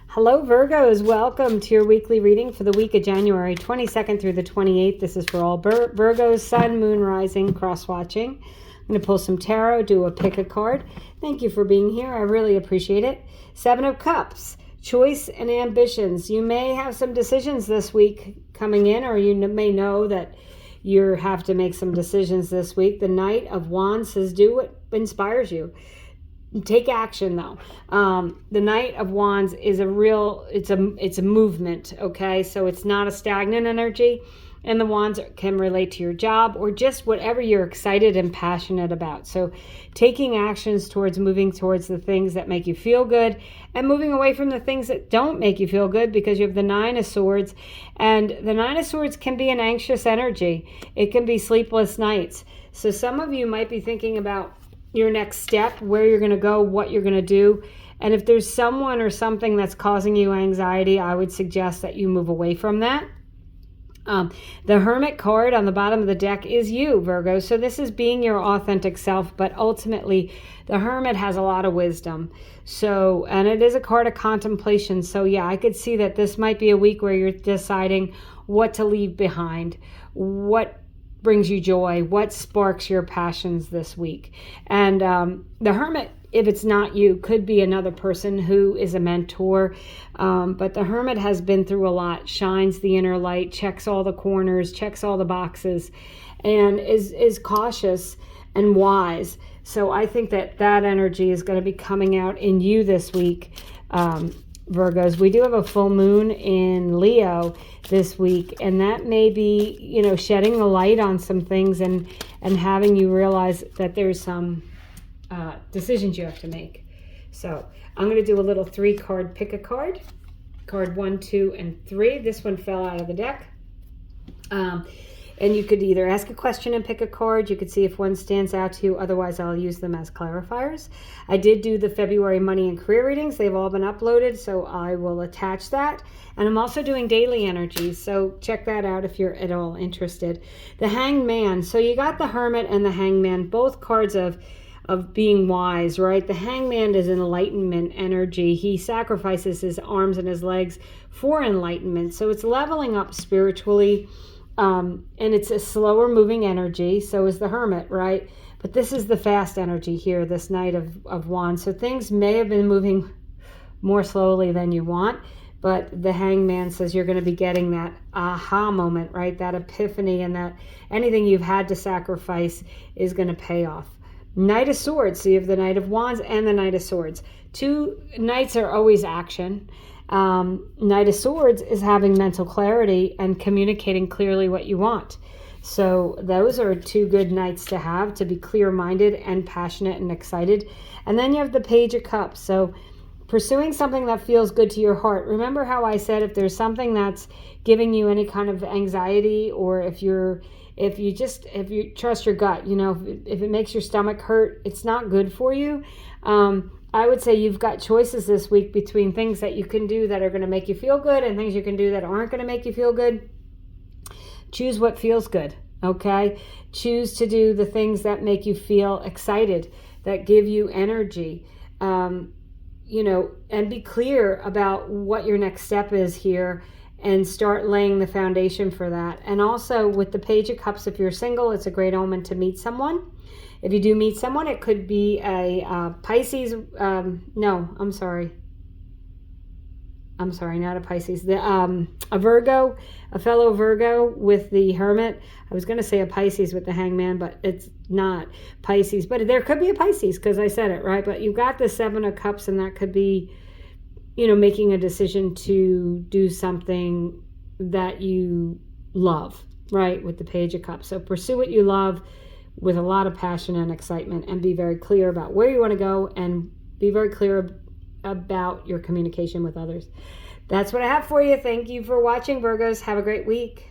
Hello, Virgos. Welcome to your weekly reading for the week of January 22nd through the 28th. This is for all Virgos, Sun, Moon, Rising, cross-watching. I'm going to pull some tarot, do a pick a card. Thank you for being here. I really appreciate it. Seven of Cups, choice and ambitions. You may have some decisions this week coming in, or you may know that you have to make some decisions this week. The Knight of Wands says do what inspires you. Take action though. The Knight of Wands is it's a movement, okay? So it's not a stagnant energy, and the wands can relate to your job or just whatever you're excited and passionate about. So taking actions towards moving towards the things that make you feel good and moving away from the things that don't make you feel good, because you have the Nine of Swords, and the Nine of Swords can be an anxious energy. It can be sleepless nights. So some of you might be thinking about your next step, where you're going to go, what you're going to do. And if there's someone or something that's causing you anxiety, I would suggest that you move away from that. The Hermit card on the bottom of the deck is you, Virgo. So this is being your authentic self, but ultimately the Hermit has a lot of wisdom. So, and it is a card of contemplation. So yeah, I could see that this might be a week where you're deciding what to leave behind, what brings you joy, what sparks your passions this week. And the Hermit, if it's not you, could be another person who is a mentor. But the Hermit has been through a lot, shines the inner light, checks all the corners, checks all the boxes, and is cautious and wise. So I think that energy is going to be coming out in you this week, Virgos. We do have a full moon in Leo this week, and that may be, shedding the light on some things and having you realize that there's some decisions you have to make. So I'm going to do a little 3-card pick a card. Card 1, 2, and 3. This one fell out of the deck. And you could either ask a question and pick a card. You could see if one stands out to you. Otherwise, I'll use them as clarifiers. I did do the February money and career readings. They've all been uploaded, so I will attach that. And I'm also doing daily energies, so check that out if you're at all interested. The Hanged Man. So you got the Hermit and the Hanged Man, both cards of being wise, right? The Hanged Man is enlightenment energy. He sacrifices his arms and his legs for enlightenment. So it's leveling up spiritually. And it's a slower moving energy. So is the Hermit, right? But this is the fast energy here, this Knight of Wands. So things may have been moving more slowly than you want, but the Hanged Man says you're going to be getting that aha moment, right? That epiphany, and that anything you've had to sacrifice is going to pay off. Knight of Swords. So you have the Knight of Wands and the Knight of Swords. Two knights are always action. Knight of Swords is having mental clarity and communicating clearly what you want. So those are two good knights to have, to be clear-minded and passionate and excited. And then you have the Page of Cups. So pursuing something that feels good to your heart. Remember how I said if there's something that's giving you any kind of anxiety, or if you trust your gut, if it makes your stomach hurt, it's not good for you. I would say you've got choices this week between things that you can do that are going to make you feel good and things you can do that aren't going to make you feel good. Choose what feels good, okay? Choose to do the things that make you feel excited, that give you energy, and be clear about what your next step is here and start laying the foundation for that. And also with the Page of Cups, if you're single, it's a great omen to meet someone. If you do meet someone, it could be a Pisces. I'm sorry, not a Pisces. A Virgo, a fellow Virgo with the Hermit. I was going to say a Pisces with the Hanged Man, but it's not Pisces. But there could be a Pisces because I said it, right? But you've got the Seven of Cups, and that could be, making a decision to do something that you love, right? With the Page of Cups. So pursue what you love with a lot of passion and excitement, and be very clear about where you want to go, and be very clear about your communication with others. That's what I have for you. Thank you for watching, Virgos. Have a great week.